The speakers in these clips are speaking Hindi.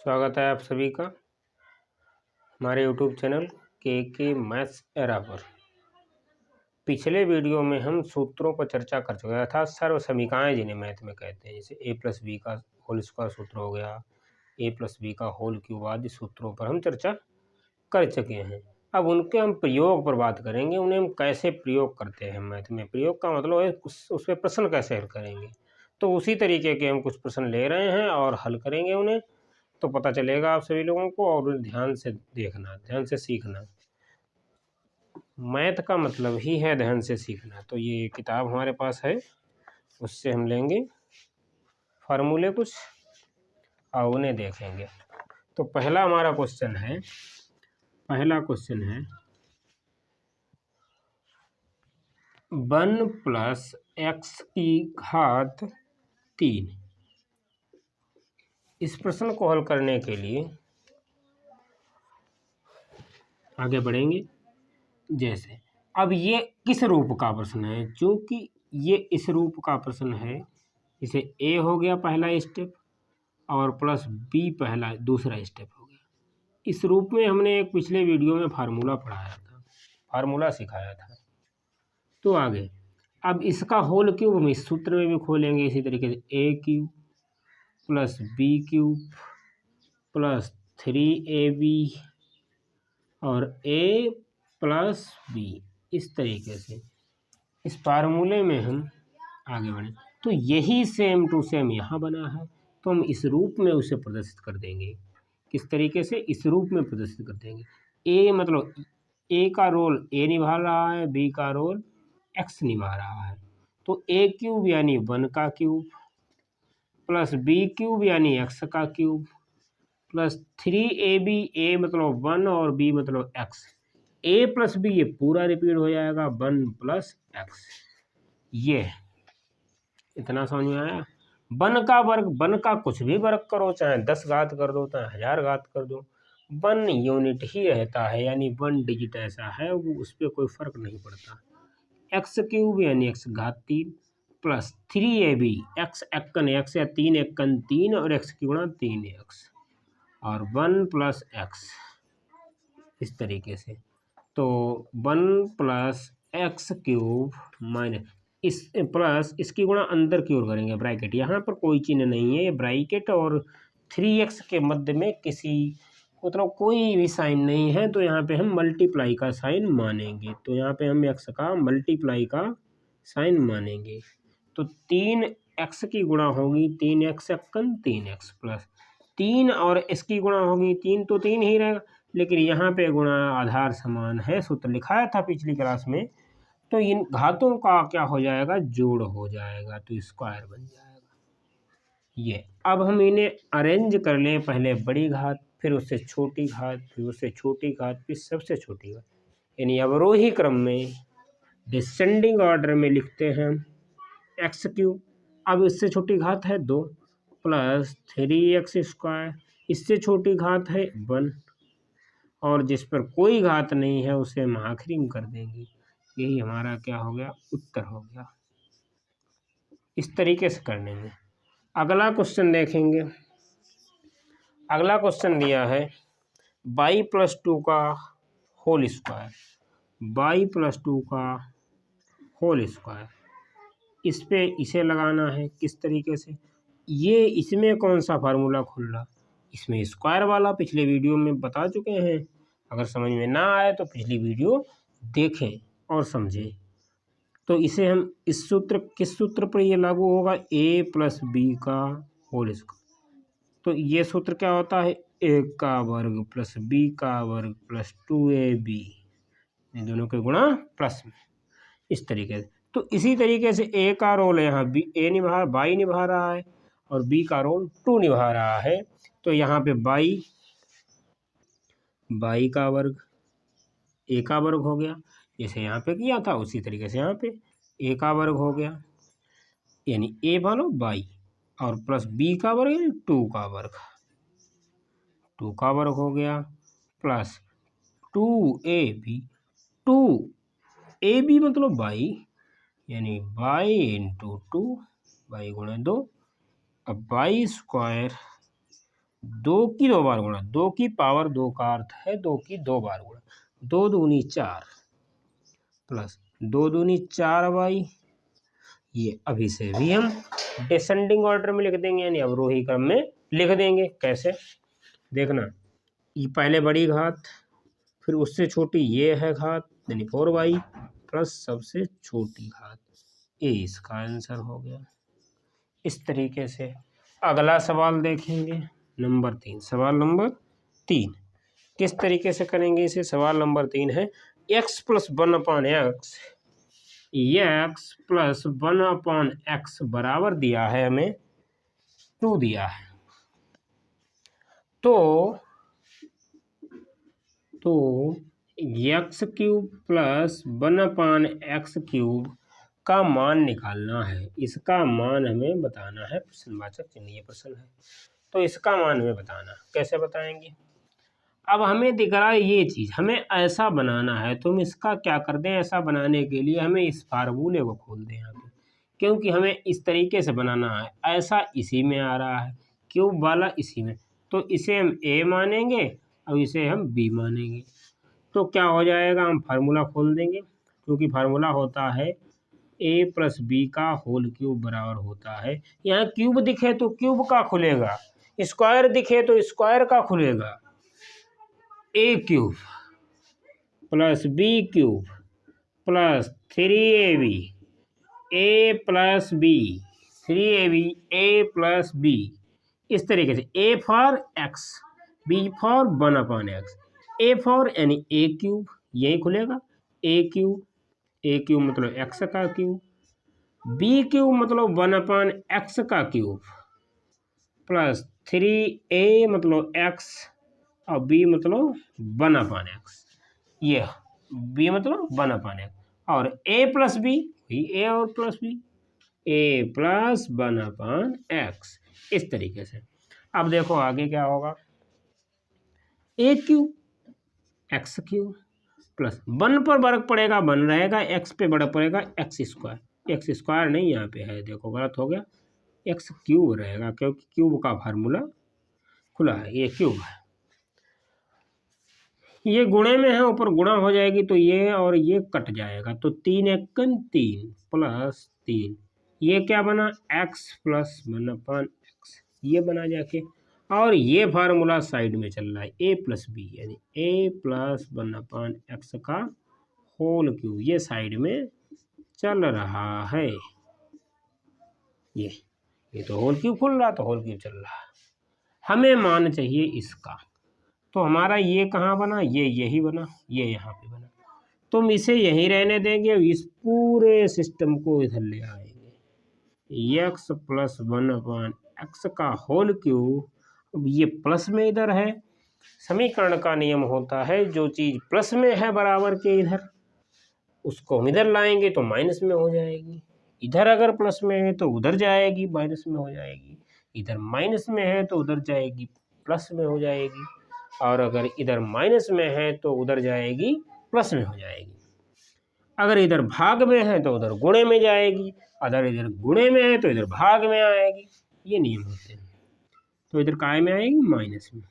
स्वागत है आप सभी का हमारे यूट्यूब चैनल के मैथ्स एरा पर। पिछले वीडियो में हम सूत्रों पर चर्चा कर चुके हैं, अर्थात सर्व समीकरण जिन्हें मैथ में कहते हैं, जैसे ए प्लस बी का होल स्क्वायर सूत्र हो गया, ए प्लस बी का होल क्यूब आदि सूत्रों पर हम चर्चा कर चुके हैं। अब उनके हम प्रयोग पर बात करेंगे, उन्हें हम कैसे प्रयोग करते हैं मैथ में। प्रयोग का मतलब है उस पर प्रश्न कैसे हल करेंगे। तो उसी तरीके के हम कुछ प्रश्न ले रहे हैं और हल करेंगे उन्हें, तो पता चलेगा आप सभी लोगों को। और ध्यान से देखना, ध्यान से सीखना। मैथ का मतलब ही है ध्यान से सीखना। तो ये किताब हमारे पास है, उससे हम लेंगे फार्मूले कुछ और उन्हें देखेंगे। तो पहला हमारा क्वेश्चन है, 1 प्लस एक्स की घात 3। इस प्रश्न को हल करने के लिए आगे बढ़ेंगे। जैसे अब ये किस रूप का प्रश्न है, चूँकि ये इस रूप का प्रश्न है, इसे ए हो गया पहला स्टेप और प्लस बी पहला दूसरा स्टेप हो गया। इस रूप में हमने एक पिछले वीडियो में फार्मूला पढ़ाया था, फार्मूला सिखाया था। तो आगे अब इसका होल क्यूब हम इस सूत्र में भी खोलेंगे इसी तरीके से, A cube plus B cube plus 3ab और ए प्लस बी। इस तरीके से इस फार्मूले में हम आगे बढ़े। तो यही सेम टू सेम यहाँ बना है, तो हम इस रूप में उसे प्रदर्शित कर देंगे। किस तरीके से? इस रूप में प्रदर्शित कर देंगे। ए मतलब ए का रोल ए निभा रहा है, बी का रोल एक्स निभा रहा है। तो ए क्यूब यानी 1 का क्यूब प्लस बी क्यूब यानी एक्स का क्यूब प्लस 3ab, ए मतलब 1 और बी मतलब एक्स। ए प्लस बी ये पूरा रिपीट हो जाएगा, 1 प्लस एक्स। ये इतना समझ में आया। 1 का वर्ग, 1 का कुछ भी वर्ग करो, चाहे 10 घात कर दो, चाहे 1000 घात कर दो, 1 यूनिट ही रहता है, यानी 1 डिजिट ऐसा है वो, उस पर कोई फर्क नहीं पड़ता। एक्स क्यूब यानी एक्स घात 3 प्लस 3ab, एक्स एक्कन एक्स या 3 एक्कन 3 और एक्स की गुणा 3x और 1 प्लस एक्स। इस तरीके से तो 1 प्लस एक्स क्यूब माइनस इस प्लस इसकी गुणा अंदर की ओर करेंगे, ब्रैकेट। यहाँ पर कोई चिन्ह नहीं है, ये ब्रैकेट और 3x के मध्य में किसी मतलब कोई भी साइन नहीं है, तो यहाँ पे हम मल्टीप्लाई का साइन मानेंगे। तो यहाँ पे हम x का मल्टीप्लाई का साइन मानेंगे। तो 3x की गुणा होगी 3x एक्कन 3x प्लस 3 और इसकी गुणा होगी 3, तो 3 ही रहेगा, लेकिन यहाँ पे गुणा आधार समान है, सूत्र लिखाया था पिछली क्लास में। तो इन घातों का क्या हो जाएगा? जोड़ हो जाएगा, तो स्क्वायर बन जाएगा ये। अब हम इन्हें अरेंज कर लें, पहले बड़ी घात, फिर उससे छोटी घात, फिर उससे छोटी घात, फिर सबसे छोटी घात, यानी अवरोही क्रम में डिसेंडिंग ऑर्डर में लिखते हैं एक्स क्यूब। अब इससे छोटी घात है 2 प्लस 3x स्क्वायर, इससे छोटी घात है 1 और जिस पर कोई घात नहीं है उसे हम आखिरी में कर देंगे। यही हमारा क्या हो गया? उत्तर हो गया। इस तरीके से कर लेंगे। अगला क्वेश्चन देखेंगे। अगला क्वेश्चन दिया है y प्लस 2 का होल स्क्वायर, y प्लस 2 का होल स्क्वायर। इस पे इसे लगाना है। किस तरीके से? ये इसमें कौन सा फार्मूला खुल रहा? इसमें स्क्वायर वाला, पिछले वीडियो में बता चुके हैं। अगर समझ में ना आए तो पिछली वीडियो देखें और समझें। तो इसे हम इस सूत्र, किस सूत्र पर ये लागू होगा? a प्लस बी का होल स्क्वायर। तो ये सूत्र क्या होता है? a का वर्ग प्लस b का वर्ग प्लस 2ab, इन दोनों के गुणा प्लस में, इस तरीके से। तो इसी तरीके से a का रोल यहाँ a निभा, y निभा रहा है और b का रोल 2 निभा रहा है। तो यहाँ पे y का वर्ग a का वर्ग हो गया, जैसे यहाँ पे किया था उसी तरीके से यहाँ पे a का वर्ग हो गया, यानी a मानो y और प्लस b का वर्ग 2 का वर्ग, 2 का वर्ग हो गया प्लस 2ab, 2ab मतलब y, यानी y इंटू 2, y गुणे 2। अब y स्क्वायर 2 की 2 बार गुणा, 2 की पावर 2 का अर्थ है 2 की 2 बार गुणा, 2 दूनी 4 प्लस 2 दूनी 4y। ये अभी से भी हम डिसेंडिंग ऑर्डर में लिख देंगे, यानी अवरोही क्रम में लिख देंगे। कैसे देखना, ये पहले बड़ी घात, फिर उससे छोटी ये है घात, यानी 4y प्लस सबसे छोटी घात, ये इसका आंसर हो गया। इस तरीके से अगला सवाल देखेंगे, नंबर 3। सवाल नंबर 3 किस तरीके से करेंगे इसे? सवाल नंबर 3 है x plus 1/x, x plus 1/x बराबर दिया है हमें 2 दिया है। तो x cube plus 1/x cube का मान निकालना है। इसका मान हमें बताना है, प्रश्नवाचक चिन्ह ये प्रश्न है, तो इसका मान हमें बताना। कैसे बताएंगे? अब हमें दिख रहा है ये चीज़ हमें ऐसा बनाना है, तो हम इसका क्या कर दें, ऐसा बनाने के लिए हमें इस फार्मूले को खोल दें यहाँ पे, क्योंकि हमें इस तरीके से बनाना है। ऐसा इसी में आ रहा है, क्यूब वाला इसी में, तो इसे हम a मानेंगे और इसे हम b मानेंगे। तो क्या हो जाएगा, हम फार्मूला खोल देंगे, क्योंकि फार्मूला होता है a प्लस बी का होल क्यूब बराबर होता है, यहाँ क्यूब दिखे तो क्यूब का खुलेगा, स्क्वायर दिखे तो स्क्वायर का खुलेगा, a cube plus b cube plus 3ab, a plus b, 3ab, a plus b, इस तरीके से a for x, b for 1/x, a for यानी a क्यूब, यही खुलेगा a क्यूब, a क्यूब मतलब x का क्यूब, b क्यूब मतलब 1/x का क्यूब, प्लस 3a मतलब x और b मतलब 1/x, ये b मतलब 1/x, और a प्लस b, a और plus b, a plus 1/x, इस तरीके से। अब देखो आगे क्या होगा, a cube x cube plus 1 पर वर्ग पड़ेगा 1 रहेगा, x पे वर्ग पड़ेगा x स्क्वायर, x स्क्वायर नहीं यहाँ पे है, देखो गलत हो गया, x क्यूब रहेगा, क्योंकि क्यूब का फार्मूला खुला है, ये क्यूब है, ये गुणे में है, ऊपर गुणा हो जाएगी तो ये और ये कट जाएगा, तो 3 एकन 3 प्लस 3, ये क्या बना x प्लस 1/x, ये बना जाके, और ये फार्मूला साइड में चल रहा है a प्लस बी, यानी a प्लस 1/x का होल क्यूब, ये साइड में चल रहा है, ये तो होल क्यूब खुल रहा, तो होल क्यूब चल रहा है। हमें मान चाहिए इसका, तो हमारा ये कहाँ बना, ये यही बना, ये यहाँ पे बना, तो हम इसे यहीं रहने देंगे और इस पूरे सिस्टम को इधर ले आएंगे, x प्लस 1/x का होल क्यूब। अब ये प्लस में इधर है, समीकरण का नियम होता है जो चीज़ प्लस में है बराबर के इधर, उसको हम इधर लाएंगे तो माइनस में हो जाएगी, इधर अगर प्लस में है तो उधर जाएगी माइनस में हो जाएगी, इधर माइनस में है तो उधर जाएगी प्लस में हो जाएगी, और अगर इधर माइनस में है तो उधर जाएगी प्लस में हो जाएगी, अगर इधर भाग में है तो उधर गुणे में जाएगी, अगर इधर गुणे में है तो इधर भाग में आएगी, ये नियम होते हैं। तो इधर काय में आएगी, माइनस में।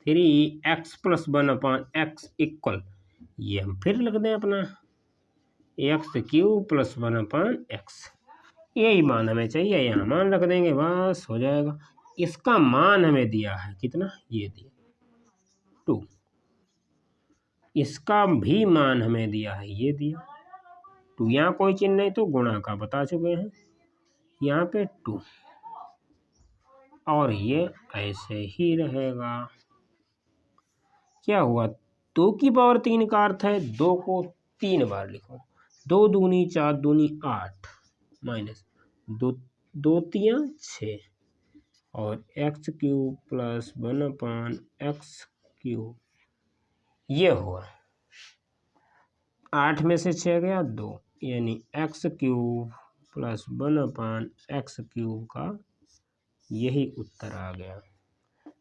3x प्लस 1/x इक्वल, ये हम फिर लिख दें अपना x क्यूब प्लस 1/x, यही मान हमें चाहिए, यहाँ मान रख देंगे, बस हो जाएगा। इसका मान हमें दिया है कितना, ये दिया 2, इसका भी मान हमें दिया है, ये दिया 2, यहाँ कोई चिन्ह नहीं तो गुणा का बता चुके हैं, यहाँ पे 2, और ये ऐसे ही रहेगा। क्या हुआ, 2 की पावर 3 का अर्थ है 2 को 3 बार लिखो, 2 दूनी 4 दूनी 8 माइनस 2 2 3 6, और x cube plus 1/x cube, ये हुआ 8 में से 6 गया 2, यानी x cube plus 1/x cube का यही उत्तर आ गया।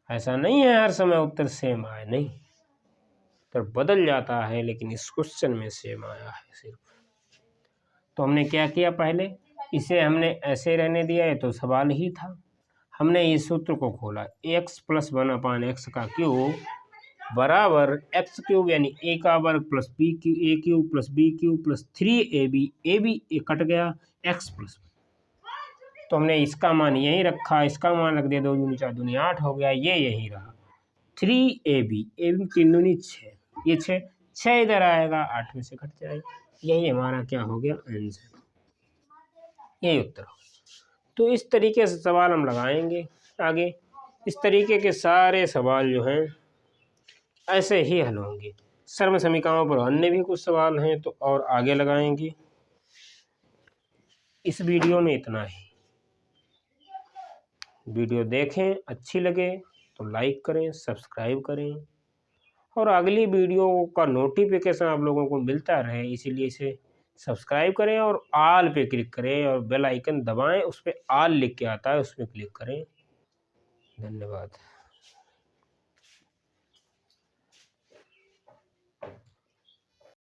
ऐसा नहीं है हर समय उत्तर सेम आए, नहीं, उत्तर बदल जाता है, लेकिन इस क्वेश्चन में सेम आया है सिर्फ। तो हमने क्या किया, पहले इसे हमने ऐसे रहने दिया, ये तो सवाल ही था, हमने इस सूत्र को खोला, x + 1/x का क्यूब बराबर x क्यूब यानी a का वर्ग plus b cube a cube plus b cube plus 3ab cut गया x प्लस। तो हमने इसका मान यही रखा, इसका मान रख दिया, 2 दूनी 4 दूनी 8 हो गया, ये यही रहा 3ab, 3 दूनी 6, ये 6 इधर आएगा, 8 में से कट जाएगा, यही हमारा क्या हो गया आंसर, यही उत्तर हो। तो इस तरीके से सवाल हम लगाएंगे आगे। इस तरीके के सारे सवाल जो हैं ऐसे ही हल होंगे। सर्व समीकरणों पर अन्य भी कुछ सवाल हैं तो और आगे लगाएंगे। इस वीडियो में इतना ही। वीडियो देखें, अच्छी लगे तो लाइक करें, सब्सक्राइब करें और अगली वीडियो का नोटिफिकेशन आप लोगों को मिलता रहे, इसीलिए इसे सब्सक्राइब करें और ऑल पे क्लिक करें और बेल आइकन दबाएं, उस पर ऑल लिख के आता है, उस पर क्लिक करें। धन्यवाद।